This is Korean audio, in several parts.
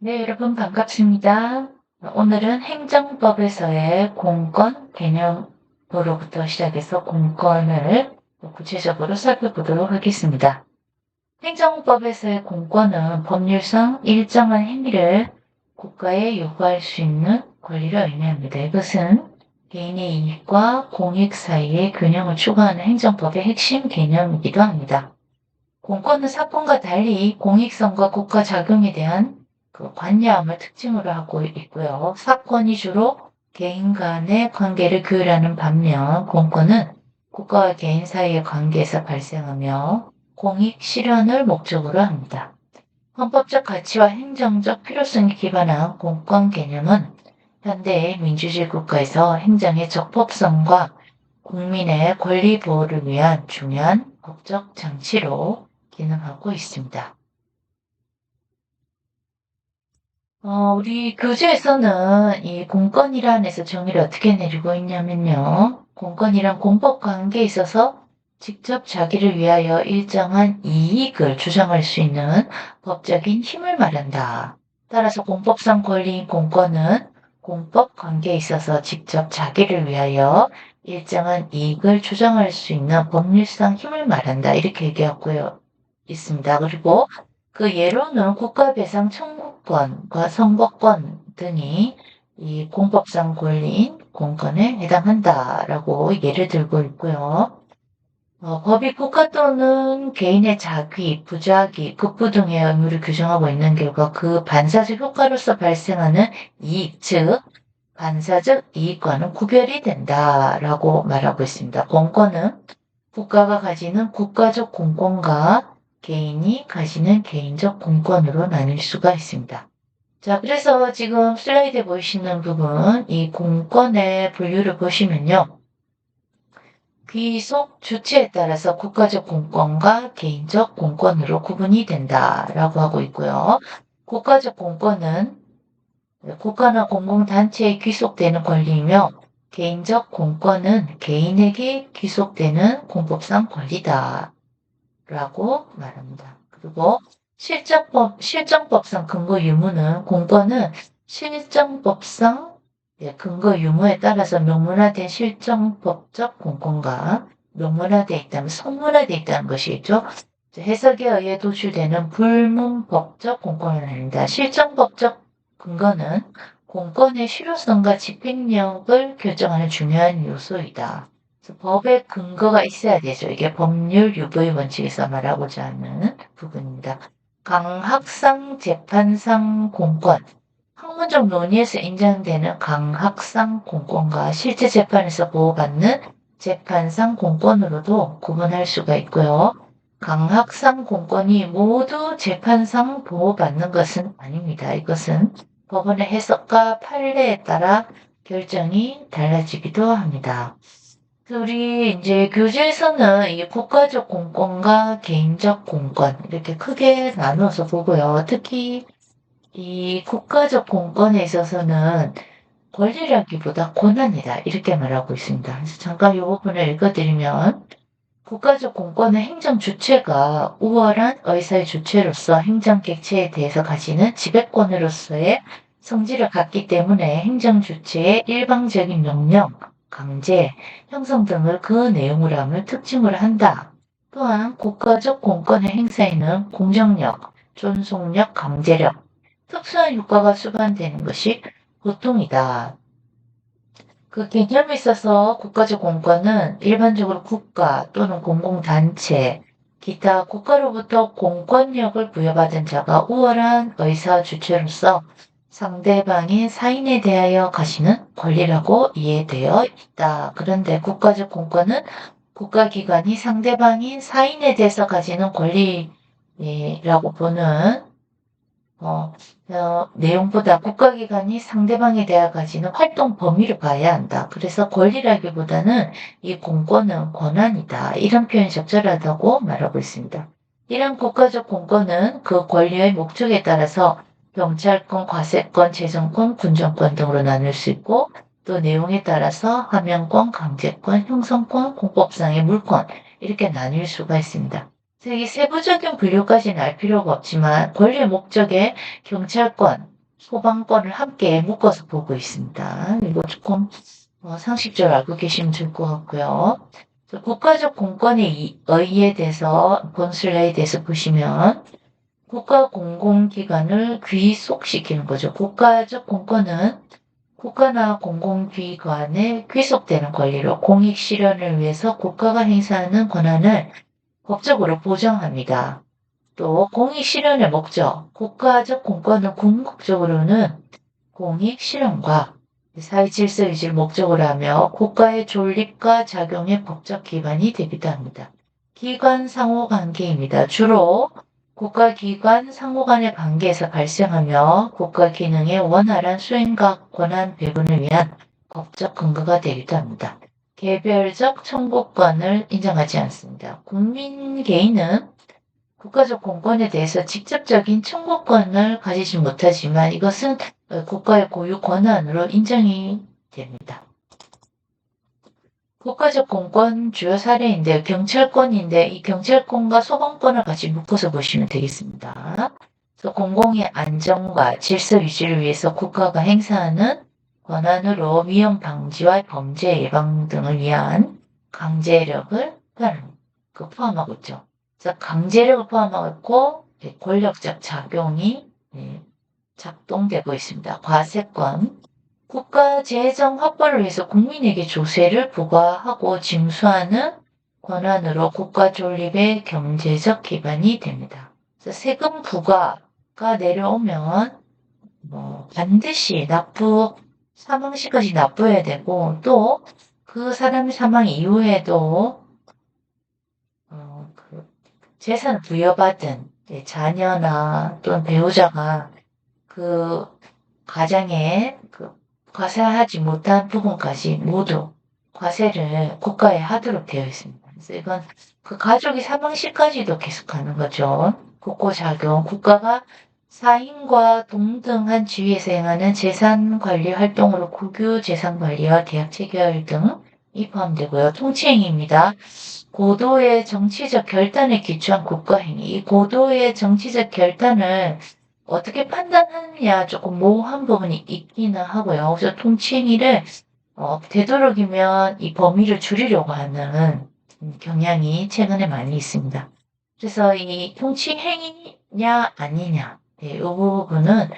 네, 여러분 반갑습니다. 오늘은 행정법에서의 공권 개념으로부터 시작해서 공권을 구체적으로 살펴보도록 하겠습니다. 행정법에서의 공권은 법률상 일정한 행위를 국가에 요구할 수 있는 권리를 의미합니다. 이것은 개인의 이익과 공익 사이의 균형을 추구하는 행정법의 핵심 개념이기도 합니다. 공권은 사건과 달리 공익성과 국가 작용에 대한 관여함을 특징으로 하고 있고요. 사건이 주로 개인 간의 관계를 규율하는 반면 공권은 국가와 개인 사이의 관계에서 발생하며 공익 실현을 목적으로 합니다. 헌법적 가치와 행정적 필요성에 기반한 공권 개념은 현대의 민주주의 국가에서 행정의 적법성과 국민의 권리 보호를 위한 중요한 법적 장치로 기능하고 있습니다. 우리 교재에서는 이 공권이란에서 정의를 어떻게 내리고 있냐면요. 공권이란 공법 관계에 있어서 직접 자기를 위하여 일정한 이익을 주장할 수 있는 법적인 힘을 말한다. 따라서 공법상 권리인 공권은 공법 관계에 있어서 직접 자기를 위하여 일정한 이익을 주장할 수 있는 법률상 힘을 말한다. 이렇게 얘기하고 있습니다. 그리고 그 예로는 국가배상 청구권과 선거권 등이 이 공법상 권리인 공권에 해당한다라고 예를 들고 있고요. 법이 국가 또는 개인의 자기, 부자기, 급부 등의 의무를 규정하고 있는 결과 그 반사적 효과로서 발생하는 이익, 즉 반사적 이익과는 구별이 된다라고 말하고 있습니다. 공권은 국가가 가지는 국가적 공권과 개인이 가지는 개인적 공권으로 나뉠 수가 있습니다. 자, 그래서 지금 슬라이드에 보이시는 부분, 이 공권의 분류를 보시면요. 귀속 주체에 따라서 국가적 공권과 개인적 공권으로 구분이 된다라고 하고 있고요. 국가적 공권은 국가나 공공단체에 귀속되는 권리이며 개인적 공권은 개인에게 귀속되는 공법상 권리다. 라고 말합니다. 그리고 실정법상 근거 유무는 공권은 실정법상 근거 유무에 따라서 명문화된 실정법적 공권과 명문화되어 있다면 선문화되어 있다는 것이죠. 해석에 의해 도출되는 불문법적 공권을 말합니다. 실정법적 근거는 공권의 실효성과 집행력을 결정하는 중요한 요소이다. 법의 근거가 있어야 되죠. 이게 법률 유보의 원칙에서 말하고자 하는 부분입니다. 강학상 재판상 공권. 학문적 논의에서 인정되는 강학상 공권과 실제 재판에서 보호받는 재판상 공권으로도 구분할 수가 있고요. 강학상 공권이 모두 재판상 보호받는 것은 아닙니다. 이것은 법원의 해석과 판례에 따라 결정이 달라지기도 합니다. 우리 이제 교재에서는 이 국가적 공권과 개인적 공권 이렇게 크게 나누어서 보고요. 특히 이 국가적 공권에 있어서는 권리라기보다 권한이다 이렇게 말하고 있습니다. 그래서 잠깐 이 부분을 읽어드리면 국가적 공권은 행정 주체가 우월한 의사의 주체로서 행정 객체에 대해서 가지는 지배권으로서의 성질을 갖기 때문에 행정 주체의 일방적인 명령, 강제, 형성 등을 그 내용으로 함을 특징으로 한다. 또한 국가적 공권의 행사에는 공정력, 존속력, 강제력, 특수한 효과가 수반되는 것이 보통이다. 그 개념에 있어서 국가적 공권은 일반적으로 국가 또는 공공단체, 기타 국가로부터 공권력을 부여받은 자가 우월한 의사 주체로서 상대방인 사인에 대하여 가시는 권리라고 이해되어 있다. 그런데 국가적 공권은 국가기관이 상대방인 사인에 대해서 가지는 권리라고 보는 내용보다 국가기관이 상대방에 대해 가지는 활동 범위를 봐야 한다. 그래서 권리라기보다는 이 공권은 권한이다. 이런 표현이 적절하다고 말하고 있습니다. 이런 국가적 공권은 그 권리의 목적에 따라서 경찰권, 과세권, 재정권, 군정권 등으로 나눌 수 있고 또 내용에 따라서 하명권, 강제권, 형성권, 공법상의 물권 이렇게 나뉠 수가 있습니다. 이 세부적인 분류까지는 알 필요가 없지만 권리의 목적에 경찰권, 소방권을 함께 묶어서 보고 있습니다. 이거 조금 상식적으로 알고 계시면 좋을 것 같고요. 국가적 공권의 의의에 대해서 본술에 대해서 보시면 국가 공공기관을 귀속시키는 거죠. 국가적 공권은 국가나 공공기관에 귀속되는 권리로 공익 실현을 위해서 국가가 행사하는 권한을 법적으로 보장합니다. 또 공익 실현의 목적, 국가적 공권은 궁극적으로는 공익 실현과 사회 질서 유지를 목적으로 하며 국가의 존립과 작용의 법적 기반이 되기도 합니다. 기관 상호 관계입니다. 주로 국가기관 상호 간의 관계에서 발생하며 국가 기능의 원활한 수행과 권한 배분을 위한 법적 근거가 되기도 합니다. 개별적 청구권을 인정하지 않습니다. 국민 개인은 국가적 공권에 대해서 직접적인 청구권을 가지지 못하지만 이것은 국가의 고유 권한으로 인정이 됩니다. 국가적 공권 주요 사례인데 경찰권인데 이 경찰권과 소방권을 같이 묶어서 보시면 되겠습니다. 그래서 공공의 안정과 질서 유지를 위해서 국가가 행사하는 권한으로 위험 방지와 범죄 예방 등을 위한 강제력을 포함하고 있죠. 그래서 강제력을 포함하고 있고 권력적 작용이 작동되고 있습니다. 과세권, 국가 재정 확보를 위해서 국민에게 조세를 부과하고 징수하는 권한으로 국가 존립의 경제적 기반이 됩니다. 그래서 세금 부과가 내려오면 반드시 사망 시까지 납부해야 되고 또 그 사람의 사망 이후에도 재산을 부여받은 자녀나 또는 배우자가 그 가장에 과세하지 못한 부분까지 모두 과세를 국가에 하도록 되어 있습니다. 그래서 이건 그 가족이 사망 시까지도 계속하는 거죠. 국고작용, 국가가 사인과 동등한 지위에서 행하는 재산관리 활동으로 국유 재산관리와 대학 체결 등이 포함되고요. 통치행위입니다. 고도의 정치적 결단에 기초한 국가행위. 이 고도의 정치적 결단을 어떻게 판단하느냐 조금 모호한 부분이 있기는 하고요. 그래서 통치행위를 되도록이면 이 범위를 줄이려고 하는 경향이 최근에 많이 있습니다. 그래서 이 통치행위냐 아니냐 이 부분은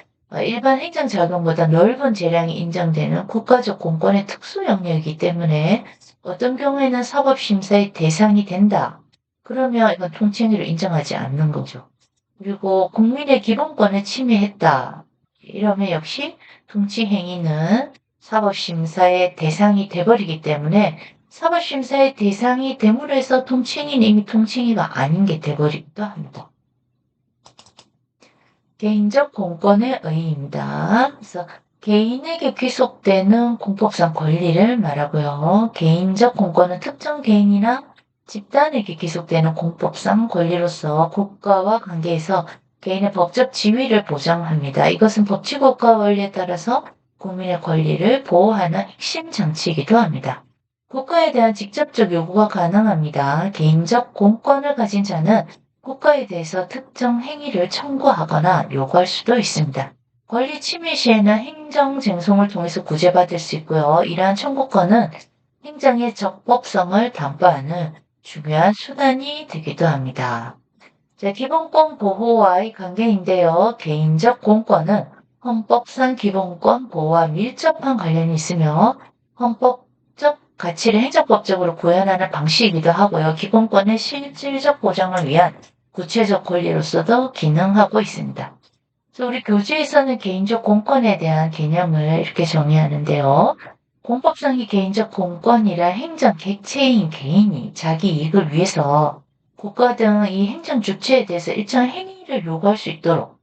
일반 행정작용보다 넓은 재량이 인정되는 국가적 공권의 특수 영역이기 때문에 어떤 경우에는 사법심사의 대상이 된다. 그러면 이건 통치행위를 인정하지 않는 거죠. 그리고 국민의 기본권을 침해했다. 이러면 역시 통치행위는 사법심사의 대상이 돼버리기 때문에 사법심사의 대상이 됨으로 해서 통치행위는 이미 통치행위가 아닌 게 돼버리기도 합니다. 개인적 공권의 의의입니다. 그래서 개인에게 귀속되는 공법상 권리를 말하고요. 개인적 공권은 특정 개인이나 집단에게 귀속되는 공법상 권리로서 국가와 관계에서 개인의 법적 지위를 보장합니다. 이것은 법치국가 원리에 따라서 국민의 권리를 보호하는 핵심 장치이기도 합니다. 국가에 대한 직접적 요구가 가능합니다. 개인적 공권을 가진 자는 국가에 대해서 특정 행위를 청구하거나 요구할 수도 있습니다. 권리 침해 시에는 행정쟁송을 통해서 구제받을 수 있고요. 이러한 청구권은 행정의 적법성을 담보하는 중요한 수단이 되기도 합니다. 자, 기본권 보호와의 관계인데요. 개인적 공권은 헌법상 기본권 보호와 밀접한 관련이 있으며 헌법적 가치를 행정법적으로 구현하는 방식이기도 하고요. 기본권의 실질적 보장을 위한 구체적 권리로서도 기능하고 있습니다. 그래서 우리 교재에서는 개인적 공권에 대한 개념을 이렇게 정의하는데요. 공법상의 개인적 공권이라 행정 객체인 개인이 자기 이익을 위해서 국가 등 이 행정 주체에 대해서 일정 행위를 요구할 수 있도록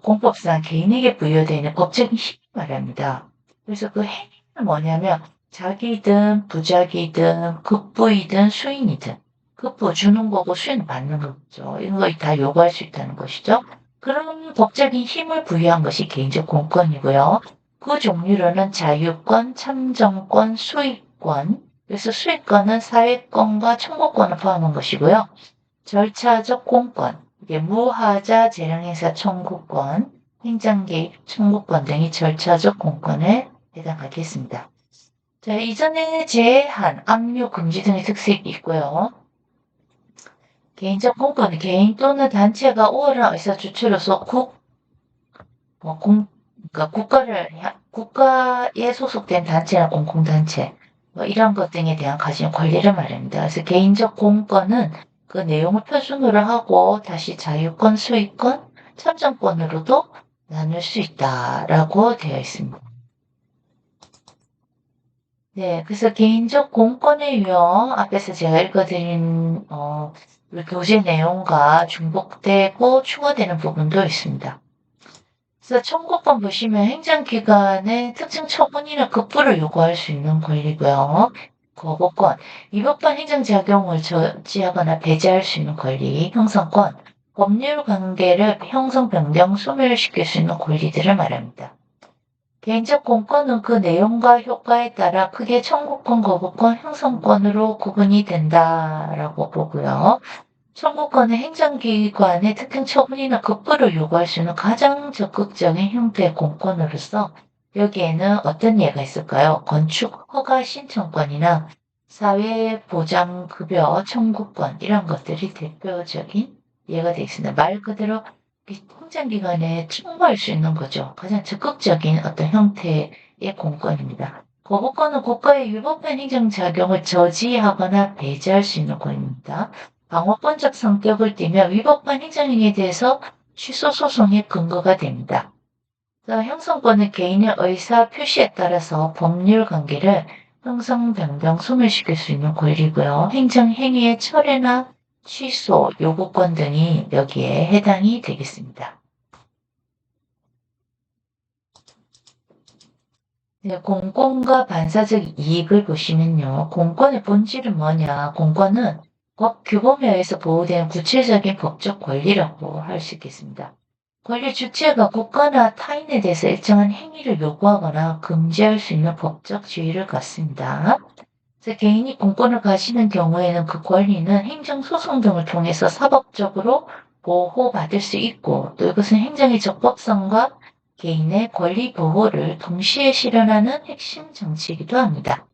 공법상 개인에게 부여되는 법적인 힘을 말합니다. 그래서 그 행위는 뭐냐면 자기든 부자기든 급부이든 수인이든 급부 주는 거고 수인 받는 거죠. 이런 거 다 요구할 수 있다는 것이죠. 그런 법적인 힘을 부여한 것이 개인적 공권이고요. 그 종류로는 자유권, 참정권, 수익권, 그래서 수익권은 사회권과 청구권을 포함한 것이고요. 절차적 공권, 이게 무하자 재량행사 청구권, 행정개입 청구권 등이 절차적 공권에 해당하겠습니다. 자, 이전에 제한, 압류, 금지 등의 특색이 있고요. 개인적 공권은 개인 또는 단체가 우월한 의사주체로서 그러니까 국가에 소속된 단체나 공공단체, 이런 것 등에 대한 가진 권리를 말합니다. 그래서 개인적 공권은 그 내용을 표준으로 하고 다시 자유권, 소유권, 참정권으로도 나눌 수 있다라고 되어 있습니다. 네, 그래서 개인적 공권의 유형 앞에서 제가 읽어드린 우리 교재 내용과 중복되고 추가되는 부분도 있습니다. 그래서 청구권 보시면 행정기관의 특정 처분이나 급부를 요구할 수 있는 권리고요. 거부권, 위법한 행정작용을 저지하거나 배제할 수 있는 권리, 형성권, 법률 관계를 형성, 변경, 소멸시킬 수 있는 권리들을 말합니다. 개인적 공권은 그 내용과 효과에 따라 크게 청구권, 거부권, 형성권으로 구분이 된다라고 보고요. 청구권은 행정기관의 특정 처분이나 급부를 요구할 수 있는 가장 적극적인 형태의 공권으로서 여기에는 어떤 예가 있을까요? 건축 허가 신청권이나 사회보장급여 청구권 이런 것들이 대표적인 예가 되어 있습니다. 말 그대로 행정기관에 청구할 수 있는 거죠. 가장 적극적인 어떤 형태의 공권입니다. 거부권은 국가의 위법한 행정작용을 저지하거나 배제할 수 있는 권입니다. 방어권적 성격을 띠며 위법한 행정행위에 대해서 취소 소송의 근거가 됩니다. 형성권은 개인의 의사 표시에 따라서 법률 관계를 형성, 변경, 소멸시킬 수 있는 권리고요. 행정행위의 철회나 취소, 요구권 등이 여기에 해당이 되겠습니다. 네, 공권과 반사적 이익을 보시면요. 공권의 본질은 뭐냐? 공권은 법 규범에 의해서 보호되는 구체적인 법적 권리라고 할 수 있겠습니다. 권리 주체가 국가나 타인에 대해서 일정한 행위를 요구하거나 금지할 수 있는 법적 지위를 갖습니다. 그래서 개인이 공권을 가지는 경우에는 그 권리는 행정소송 등을 통해서 사법적으로 보호받을 수 있고 또 이것은 행정의 적법성과 개인의 권리 보호를 동시에 실현하는 핵심 정치이기도 합니다.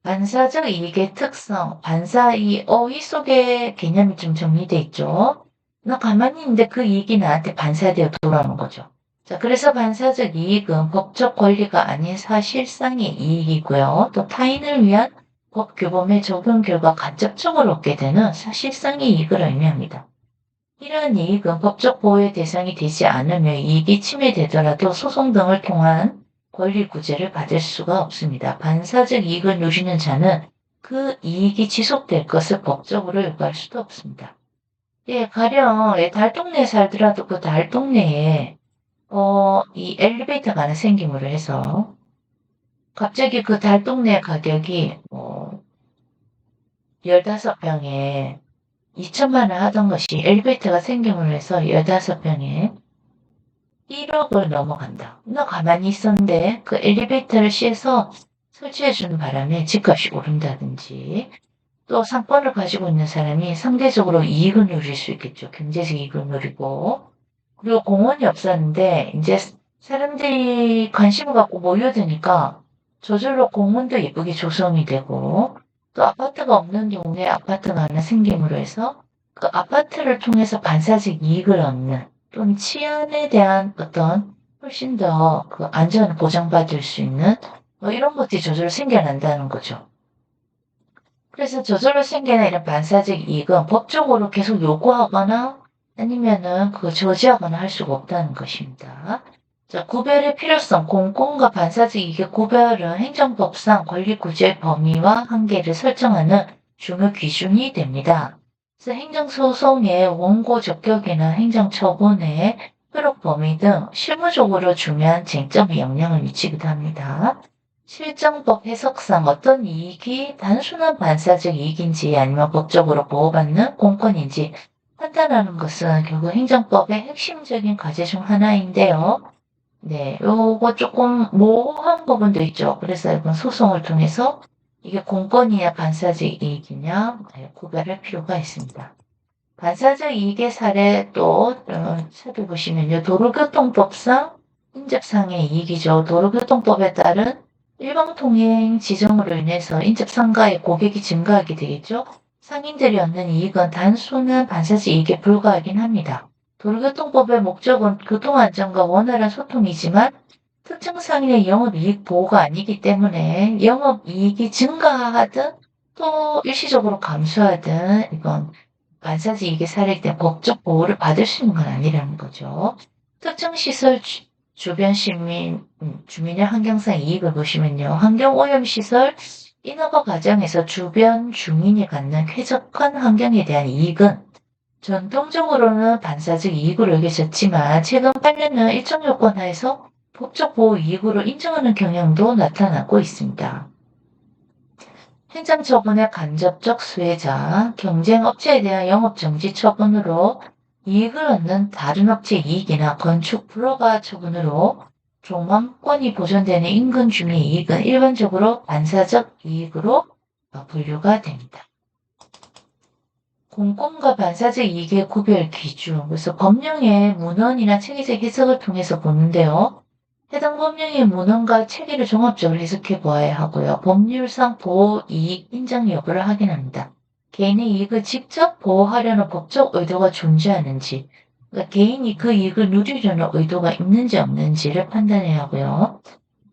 반사적 이익의 특성, 반사 이 어휘 속에 개념이 좀 정리돼 있죠. 나 가만히 있는데 그 이익이 나한테 반사되어 돌아오는 거죠. 자, 그래서 반사적 이익은 법적 권리가 아닌 사실상의 이익이고요. 또 타인을 위한 법 규범의 적용 결과 간접적으로 얻게 되는 사실상의 이익을 의미합니다. 이러한 이익은 법적 보호의 대상이 되지 않으며 이익이 침해되더라도 소송 등을 통한 권리 구제를 받을 수가 없습니다. 반사적 이익을 누리는 자는 그 이익이 지속될 것을 법적으로 요구할 수도 없습니다. 예, 가령 달동네에 살더라도 그 달동네에 이 엘리베이터가 하나 생김으로 해서 갑자기 그 달동네 가격이 15평에 2천만 원 하던 것이 엘리베이터가 생김으로 해서 15평에 1억을 넘어간다. 나 가만히 있었는데 그 엘리베이터를 씌해서 설치해주는 바람에 집값이 오른다든지 또 상권을 가지고 있는 사람이 상대적으로 이익을 누릴 수 있겠죠. 경제적 이익을 누리고. 그리고 공원이 없었는데 이제 사람들이 관심을 갖고 모여드니까 저절로 공원도 예쁘게 조성이 되고 또 아파트가 없는 동네에 아파트가 하나 생김으로 해서 그 아파트를 통해서 반사적 이익을 얻는 또는 치안에 대한 어떤 훨씬 더 그 안전을 보장받을 수 있는 이런 것들이 저절로 생겨난다는 거죠. 그래서 저절로 생기는 이런 반사적 이익은 법적으로 계속 요구하거나 아니면은 그 저지하거나 할 수가 없다는 것입니다. 자, 구별의 필요성, 공권과 반사적 이익의 구별은 행정법상 권리 구제 범위와 한계를 설정하는 중요 기준이 됩니다. 그래서 행정소송의 원고 적격이나 행정처분의 효력 범위 등 실무적으로 중요한 쟁점에 영향을 미치기도 합니다. 실정법 해석상 어떤 이익이 단순한 반사적 이익인지 아니면 법적으로 보호받는 공권인지 판단하는 것은 결국 행정법의 핵심적인 과제 중 하나인데요. 네, 요거 조금 모호한 부분도 있죠. 그래서 이번 소송을 통해서 이게 공권이냐 반사적 이익이냐 구별할 필요가 있습니다. 반사적 이익의 사례 또 살펴보시면요. 도로교통법상 인접상해 이익이죠. 도로교통법에 따른 일방통행 지정으로 인해서 인접상가의 고객이 증가하게 되겠죠. 상인들이 얻는 이익은 단순한 반사적 이익에 불과하긴 합니다. 도로교통법의 목적은 교통안전과 원활한 소통이지만 특정 상인의 영업이익 보호가 아니기 때문에 영업이익이 증가하든 또 일시적으로 감소하든 이건 반사적 이익의 사례이기 때문에 법적 보호를 받을 수 있는 건 아니라는 거죠. 특정 시설 주변 시민, 주민의 환경상 이익을 보시면요. 환경오염시설 인허가 과정에서 주변 주민이 갖는 쾌적한 환경에 대한 이익은 전통적으로는 반사적 이익으로 여겨졌지만 최근 8년은 일정 요건 하에서 법적 보호 이익으로 인정하는 경향도 나타나고 있습니다. 행정처분의 간접적 수혜자, 경쟁업체에 대한 영업정지 처분으로 이익을 얻는 다른 업체 이익이나 건축 불허가 처분으로 조망권이 보존되는 인근 주민의 이익은 일반적으로 반사적 이익으로 분류가 됩니다. 공권과 반사적 이익의 구별 기준, 그래서 법령의 문헌이나 체계적 해석을 통해서 보는데요. 해당 법령의 문헌과 체계를 종합적으로 해석해 보아야 하고요. 법률상 보호 이익 인정 여부를 확인합니다. 개인의 이익을 직접 보호하려는 법적 의도가 존재하는지, 그러니까 개인이 그 이익을 누리려는 의도가 있는지 없는지를 판단해야 하고요.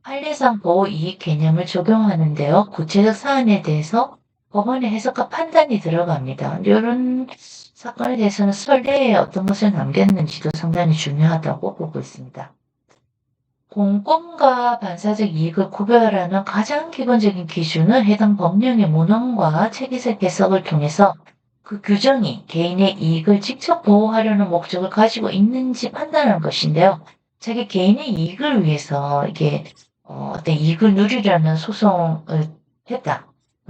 판례상 보호 이익 개념을 적용하는데요. 구체적 사안에 대해서 법원의 해석과 판단이 들어갑니다. 이런 사건에 대해서는 선례에 어떤 것을 남겼는지도 상당히 중요하다고 보고 있습니다. 공권과 반사적 이익을 구별하는 가장 기본적인 기준은 해당 법령의 문헌과 체계적 해석을 통해서 그 규정이 개인의 이익을 직접 보호하려는 목적을 가지고 있는지 판단하는 것인데요. 자기 개인의 이익을 위해서 이게 어떤 이익을 누리려는 소송을 했다.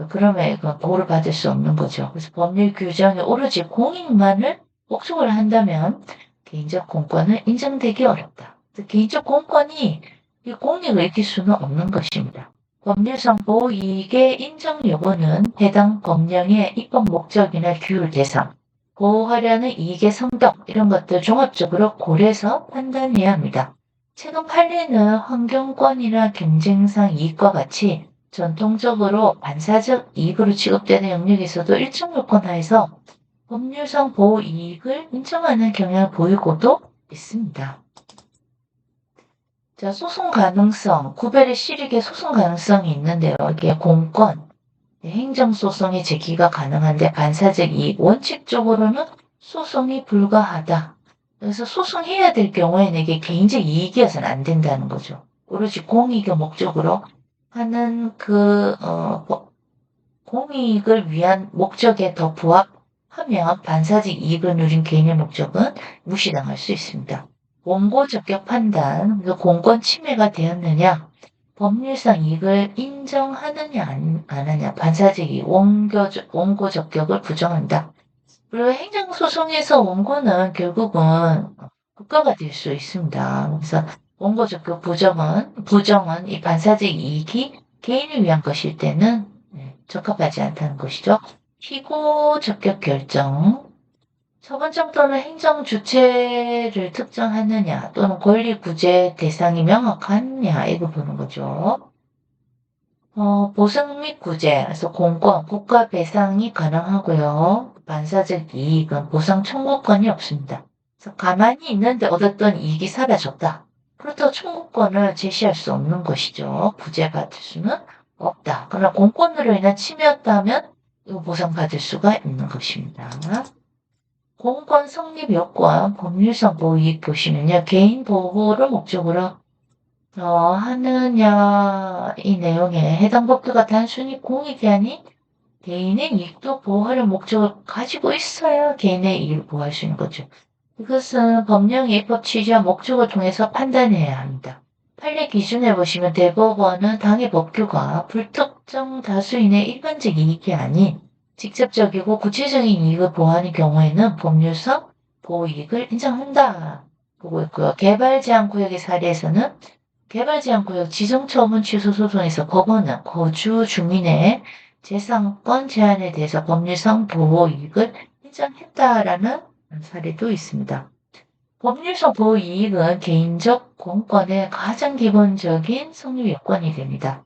그러면 이건 보호를 받을 수 없는 거죠. 그래서 법률 규정이 오로지 공익만을 목적으로 한다면 개인적 공권은 인정되기 어렵다. 개인적 공권이 이 공익을 익힐 수는 없는 것입니다. 법률상 보호이익의 인정 여부는 해당 법령의 입법 목적이나 규율 대상, 보호하려는 이익의 성격 이런 것들 종합적으로 고려해서 판단해야 합니다. 최근 판례는 환경권이나 경쟁상 이익과 같이 전통적으로 반사적 이익으로 취급되는 영역에서도 일정 요건 하에서 법률상 보호 이익을 인정하는 경향을 보이고도 있습니다. 자, 소송 가능성, 구별의 실익의 소송 가능성이 있는데요. 이게 공권, 행정소송의 제기가 가능한데 반사적 이익, 원칙적으로는 소송이 불가하다. 그래서 소송해야 될 경우에는 이게 개인적 이익이어서는 안 된다는 거죠. 오로지 공익의 목적으로 하는 공익을 위한 목적에 더 부합하면 반사적 이익을 누린 개인의 목적은 무시당할 수 있습니다. 원고 적격 판단, 공권 침해가 되었느냐, 법률상 이익을 인정하느냐 안 하느냐, 반사적 이익, 원고 적격을 부정한다. 그리고 행정소송에서 원고는 결국은 국가가 될 수 있습니다. 그래서 원고 적격 부정은 이 반사적 이익이 개인을 위한 것일 때는 적합하지 않다는 것이죠. 피고 적격 결정, 처분장 또는 행정 주체를 특정하느냐 또는 권리 구제 대상이 명확하냐 이거 보는 거죠. 보상 및 구제, 그래서 공권, 국가 배상이 가능하고요. 반사적 이익은 보상 청구권이 없습니다. 그래서 가만히 있는데 얻었던 이익이 사라졌다. 그렇다고 청구권을 제시할 수 없는 것이죠. 구제받을 수는 없다. 그러나 공권으로 인한 침해였다면 이거 보상받을 수가 있는 것입니다. 공권 성립 요건, 법률상 보호 이익 보시면요. 개인 보호를 목적으로 하느냐 이 내용에 해당 법규가 단순히 공익이 아닌 개인의 이익도 보호하는 목적을 가지고 있어야 개인의 이익을 보호할 수 있는 거죠. 이것은 법령의 입법 취지와 목적을 통해서 판단해야 합니다. 판례 기준에 보시면 대법원은 당해 법규가 불특정 다수인의 일반적 이익이 아닌 직접적이고 구체적인 이익을 보호하는 경우에는 법률상 보호이익을 인정한다 보고 있고요. 개발제한구역의 사례에서는 개발제한구역 지정처분 취소 소송에서 법원은 거주 주민의 재산권 제한에 대해서 법률상 보호이익을 인정했다라는 사례도 있습니다. 법률상 보호 이익은 개인적 공권의 가장 기본적인 성립 요건이 됩니다.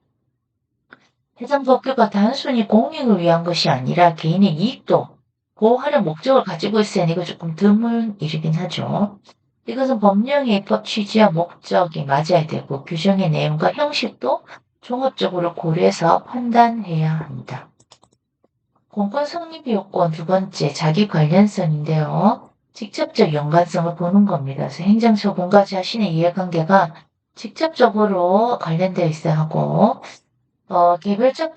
해당 법규가 단순히 공익을 위한 것이 아니라 개인의 이익도 보호하는 목적을 가지고 있으니 이거 조금 드문 일이긴 하죠. 이것은 법령의 입법 취지와 목적이 맞아야 되고 규정의 내용과 형식도 종합적으로 고려해서 판단해야 합니다. 공권 성립 요건 두 번째, 자기 관련성인데요. 직접적 연관성을 보는 겁니다. 그래서 행정처분과 자신의 이해관계가 직접적으로 관련되어 있어야 하고 개별적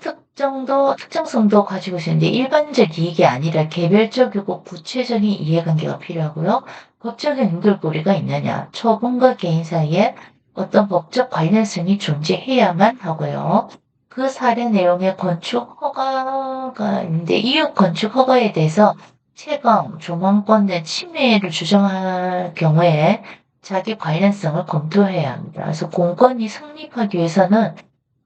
특정성도 가지고 있는데 일반적 이익이 아니라 개별적이고 구체적인 이해관계가 필요하고요. 법적인 연결고리가 있느냐, 처분과 개인 사이에 어떤 법적 관련성이 존재해야만 하고요. 그 사례 내용의 건축 허가가 있는데 이웃 건축 허가에 대해서 채광, 조망권 등 침해를 주장할 경우에 자기 관련성을 검토해야 합니다. 그래서 공권이 성립하기 위해서는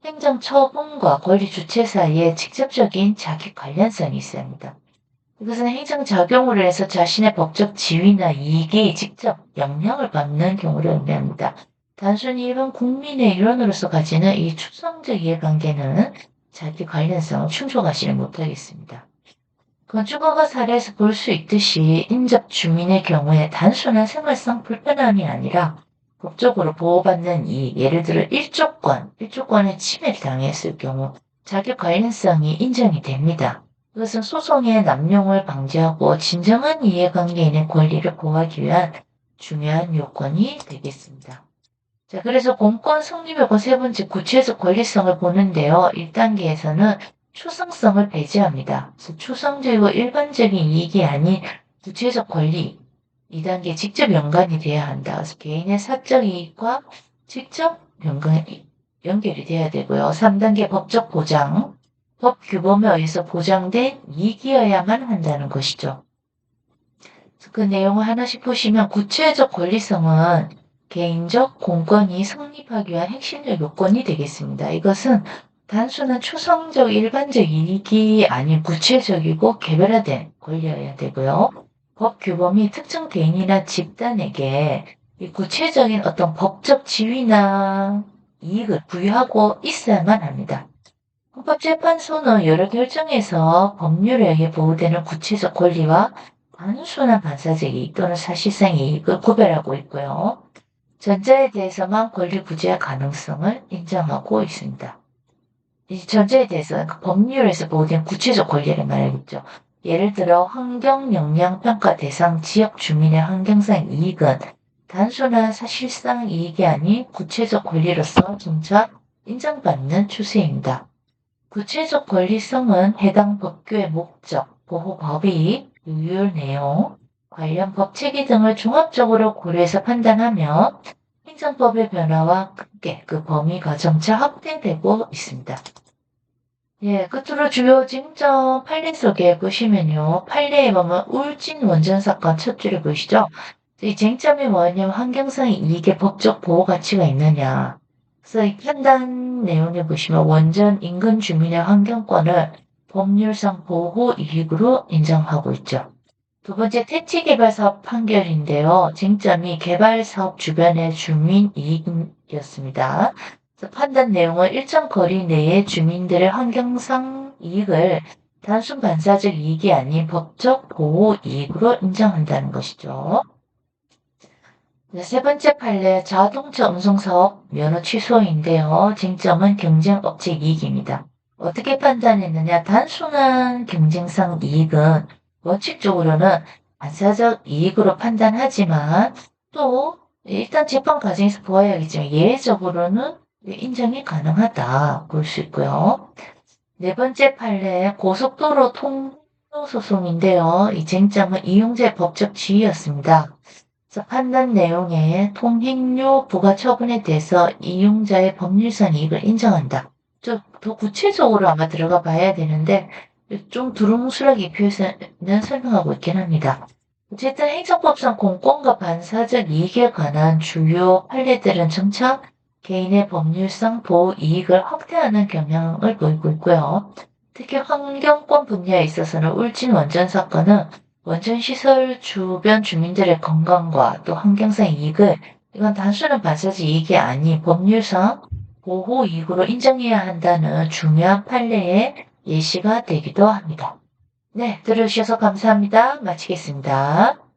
행정 처분과 권리 주체 사이에 직접적인 자기 관련성이 있어야 합니다. 이것은 행정 작용을 해서 자신의 법적 지위나 이익이 직접 영향을 받는 경우를 의미합니다. 단순히 일반 국민의 일원으로서 가지는 이 추상적 이해관계는 자기 관련성을 충족하지는 못하겠습니다. 건축허가 사례에서 볼 수 있듯이 인접 주민의 경우에 단순한 생활상 불편함이 아니라 법적으로 보호받는 이익, 예를 들어 일조권의 침해를 당했을 경우 자기 관련성이 인정이 됩니다. 이것은 소송의 남용을 방지하고 진정한 이해관계인의 권리를 보호하기 위한 중요한 요건이 되겠습니다. 자, 그래서 공권 성립요건 세 번째 구체적 권리성을 보는데요. 1단계에서는 추상성을 배제합니다. 그래서 추상적이고 일반적인 이익이 아닌 구체적 권리, 2단계 직접 연관이 돼야 한다. 그래서 개인의 사적 이익과 직접 연결이 돼야 되고요. 3단계 법적 보장, 법 규범에 의해서 보장된 이익이어야만 한다는 것이죠. 그 내용을 하나씩 보시면 구체적 권리성은 개인적 공권이 성립하기 위한 핵심적 요건이 되겠습니다. 이것은 단순한 추상적 일반적 이익이 아닌 구체적이고 개별화된 권리여야 되고요. 법 규범이 특정 개인이나 집단에게 이 구체적인 어떤 법적 지위나 이익을 부여하고 있어야만 합니다. 헌법재판소는 여러 결정에서 법률에 의해 보호되는 구체적 권리와 단순한 반사적 이익 또는 사실상 이익을 구별하고 있고요. 전자에 대해서만 권리 부재할 가능성을 인정하고 있습니다. 이 전자에 대해서는 그 법률에서 보호된 구체적 권리를 말하겠죠. 예를 들어 환경 영향 평가 대상 지역 주민의 환경상 이익은 단순한 사실상 이익이 아닌 구체적 권리로서 점차 인정받는 추세입니다. 구체적 권리성은 해당 법규의 목적, 보호 법익, 유효 내용, 관련 법체계 등을 종합적으로 고려해서 판단하며 행정법의 변화와 함께 그 범위가 점차 확대되고 있습니다. 예, 끝으로 주요 쟁점 판례 속에 보시면요. 판례에 보면 울진 원전 사건 첫 줄에 보이시죠? 이 쟁점이 뭐냐면 환경상 이익의 법적 보호 가치가 있느냐. 그래서 이 판단 내용에 보시면 원전 인근 주민의 환경권을 법률상 보호 이익으로 인정하고 있죠. 두 번째 택지개발사업 판결인데요. 쟁점이 개발사업 주변의 주민 이익이었습니다. 그래서 판단 내용은 일정 거리 내의 주민들의 환경상 이익을 단순 반사적 이익이 아닌 법적 보호 이익으로 인정한다는 것이죠. 세 번째 판례 자동차 운송사업 면허 취소인데요. 쟁점은 경쟁업체 이익입니다. 어떻게 판단했느냐? 단순한 경쟁상 이익은 원칙적으로는 반사적 이익으로 판단하지만 또 일단 재판 과정에서 보아야겠지만 예외적으로는 인정이 가능하다 볼 수 있고요. 네 번째 판례 고속도로 통로 소송인데요. 이 쟁점은 이용자의 법적 지위였습니다. 그래서 판단 내용에 통행료 부과 처분에 대해서 이용자의 법률상 이익을 인정한다. 좀 더 구체적으로 아마 들어가 봐야 되는데 좀 두루뭉술하게 이 표에서는 설명하고 있긴 합니다. 어쨌든 행정법상 공권과 반사적 이익에 관한 주요 판례들은 점차 개인의 법률상 보호 이익을 확대하는 경향을 보이고 있고요. 특히 환경권 분야에 있어서는 울진 원전 사건은 원전시설 주변 주민들의 건강과 또 환경상 이익을 이건 단순한 반사적 이익이 아닌 법률상 보호 이익으로 인정해야 한다는 중요한 판례의 예시가 되기도 합니다. 네, 들어주셔서 감사합니다. 마치겠습니다.